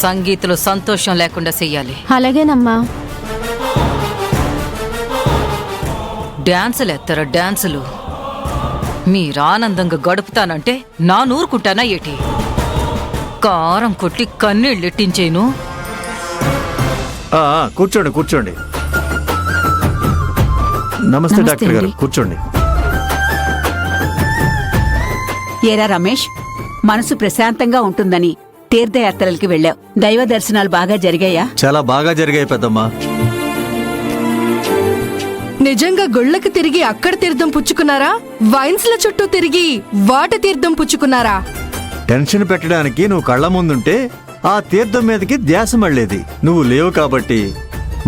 సంగీత్లో సంతోషం లేకుండా చెయ్యాలి. అలాగేనమ్మా. డాన్సులు ఎత్తరా డాన్సులు. మీరు ఆనందంగా గడుపుతానంటే నా నూరుకుంటానా ఏటి? కారం కొట్టి కన్నీళ్ళెట్టించేను. కూర్చోండి కూర్చోండి. నమస్తే డాక్టర్ గారు, కూర్చోండి. ఏరా రమేష్, మనసు ప్రశాంతంగా ఉంటుందని తీర్థయాత్రలకి వెళ్ళావు. దైవ దర్శనాలు బాగా జరిగాయా? చాలా బాగా జరిగాయి పెద్దమ్మా. నిజంగా గుళ్ళకి తిరిగి అక్కడ తీర్థం పుచ్చుకున్నారా? వైన్స్ల చుట్టూ తిరిగి వాటి తీర్థం పుచ్చుకున్నారా? టెన్షన్ పెట్టడానికి నువ్వు కళ్ళ ముందుంటే ఆ తీర్థం మీదకి ధ్యాస మళ్ళేది. నువ్వు లేవు కాబట్టి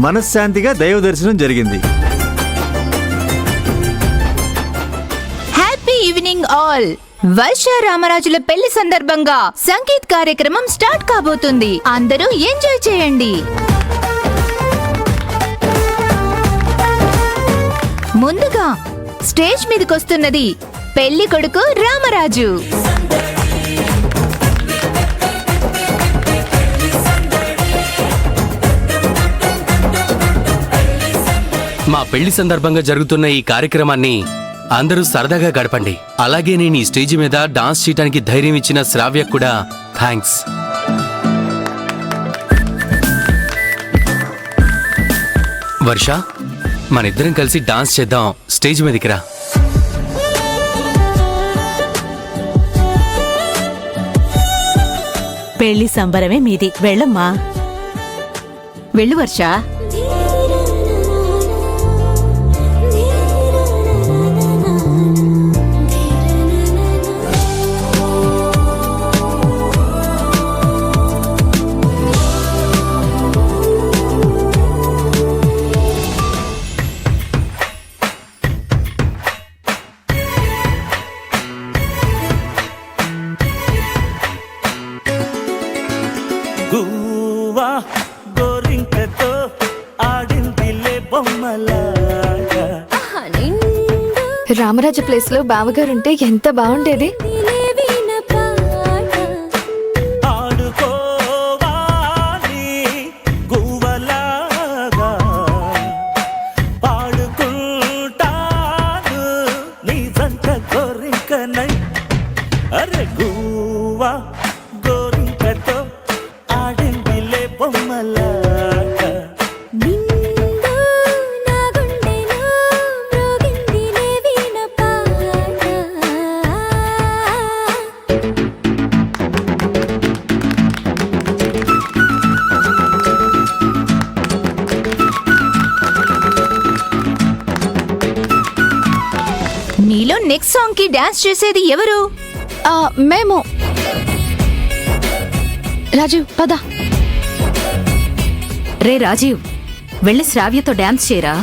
మనశ్శాంతిగా దైవ దర్శనం జరిగింది. Happy evening all. వర్ష రామరాజుల పెళ్లి సందర్భంగా సంగీత్ కార్యక్రమం స్టార్ట్ కాబోతుంది. అందరూ ఎంజాయ్ చేయండి. ముందుగా స్టేజ్ మీదకొస్తున్నది పెళ్లి కొడుకు రామరాజు. మా పెళ్లి సందర్భంగా జరుగుతున్న ఈ కార్యక్రమాన్ని అందరూ సరదాగా గడపండి. అలాగే నేను ఈ స్టేజ్ మీద డాన్స్ చేయడానికి ధైర్యం ఇచ్చిన శ్రావ్య కూడా థ్యాంక్స్. వర్ష, మనిద్దరం కలిసి డాన్స్ చేద్దాం. స్టేజ్ మీదకి రా. పెళ్లి సంబరమే మీది. వెళ్ళమ్మా. వెళ్ళు వర్ష. గోరింకతో ఆడిందిలే బొమ్మలాగా. రామరాజు ప్లేస్ లో బావగారుంటే ఎంత బాగుండేది. ఆడుకోవాలి గువ్వలాగా, పాడుకుంటాను నీ జంట గోరింకనై. అరే గువ్వా గోరింకతో ఆడిందిలే బొమ్మలాగా. నీలో నెక్స్ట్ సాంగ్ కి డాన్స్ చేసేది ఎవరు? మేము. రాజీవ్ పద. రే రాజీవ్, వెళ్ళి శ్రావ్యతో డాన్స్ చేయరా.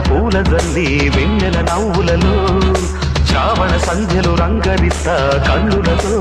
పూల జల్లి వెన్నెల నవ్వులలో చావణ సంధ్యలు రంగరిస్తా కన్నులతో.